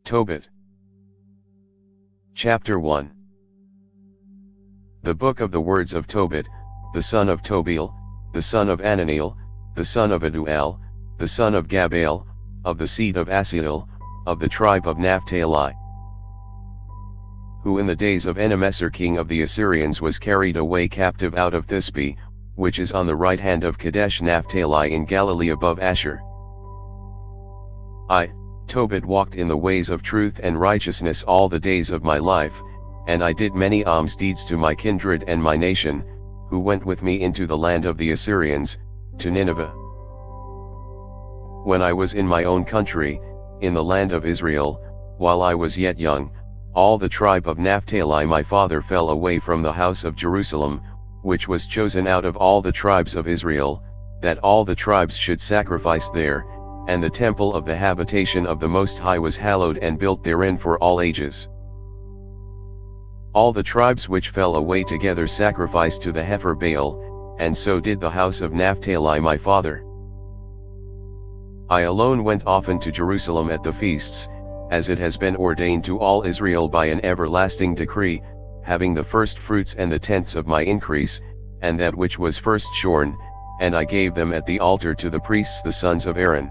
Tobit. Chapter 1. The book of the words of Tobit, the son of Tobiel, the son of Ananiel, the son of Adual, the son of Gabael, of the seed of Asiel, of the tribe of Naphtali, who in the days of Enemesar king of the Assyrians was carried away captive out of Thisbe, which is on the right hand of Kadesh Naphtali in Galilee above Asher. I, Tobit, walked in the ways of truth and righteousness all the days of my life, and I did many alms deeds to my kindred and my nation, who went with me into the land of the Assyrians, to Nineveh. When I was in my own country, in the land of Israel, while I was yet young, all the tribe of Naphtali my father fell away from the house of Jerusalem, which was chosen out of all the tribes of Israel, that all the tribes should sacrifice there, and the temple of the habitation of the Most High was hallowed and built therein for all ages. All the tribes which fell away together sacrificed to the heifer Baal, and so did the house of Naphtali my father. I alone went often to Jerusalem at the feasts, as it has been ordained to all Israel by an everlasting decree, having the first fruits and the tenths of my increase, and that which was first shorn, and I gave them at the altar to the priests the sons of Aaron.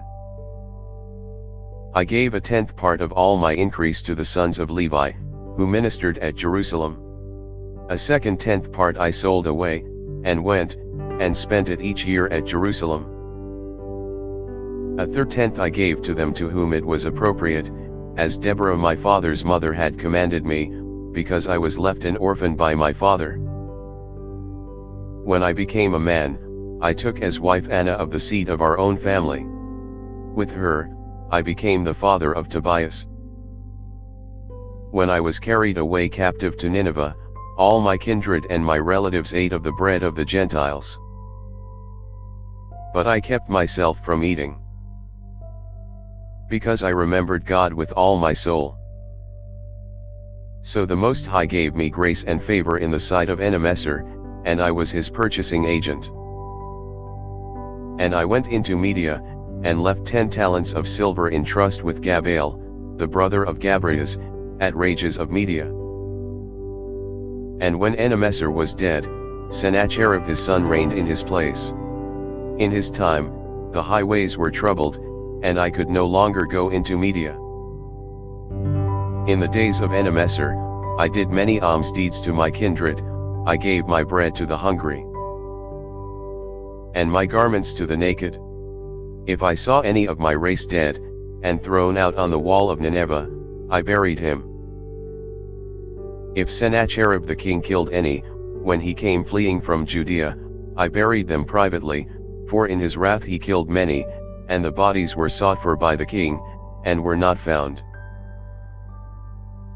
I gave a tenth part of all my increase to the sons of Levi, who ministered at Jerusalem. A second tenth part I sold away, and went, and spent it each year at Jerusalem. A third tenth I gave to them to whom it was appropriate, as Deborah my father's mother had commanded me, because I was left an orphan by my father. When I became a man, I took as wife Anna of the seed of our own family. With her, I became the father of Tobias. When I was carried away captive to Nineveh, all my kindred and my relatives ate of the bread of the Gentiles. But I kept myself from eating, because I remembered God with all my soul. So the Most High gave me grace and favor in the sight of Enemesar, and I was his purchasing agent. And I went into Media, and left 10 talents of silver in trust with Gabael, the brother of Gabrias, at Rages of Media. And when Enemesar was dead, Sennacherib his son reigned in his place. In his time, the highways were troubled, and I could no longer go into Media. In the days of Enemesar, I did many alms deeds to my kindred, I gave my bread to the hungry, and my garments to the naked. If I saw any of my race dead, and thrown out on the wall of Nineveh, I buried him. If Sennacherib the king killed any, when he came fleeing from Judea, I buried them privately, for in his wrath he killed many, and the bodies were sought for by the king, and were not found.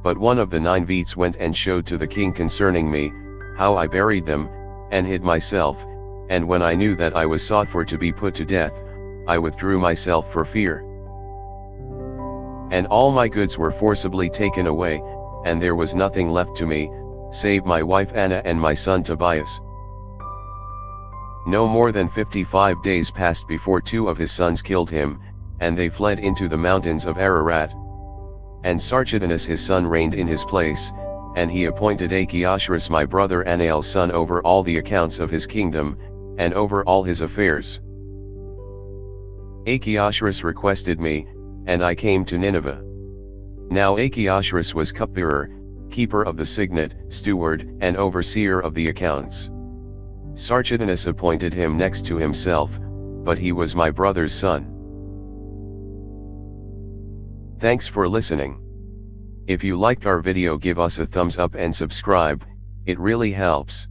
But one of the 9 Veets went and showed to the king concerning me, how I buried them, and hid myself, and when I knew that I was sought for to be put to death, I withdrew myself for fear. And all my goods were forcibly taken away, and there was nothing left to me, save my wife Anna and my son Tobias. No more than 55 days passed before 2 of his sons killed him, and they fled into the mountains of Ararat. And Sarchedonus his son reigned in his place, and he appointed Achiashorus my brother Anael's son over all the accounts of his kingdom, and over all his affairs. Achiashorus requested me, and I came to Nineveh. Now Achiashorus was cupbearer, keeper of the signet, steward, and overseer of the accounts. Sarchedonus appointed him next to himself, but he was my brother's son. Thanks for listening. If you liked our video, give us a thumbs up and subscribe, it really helps.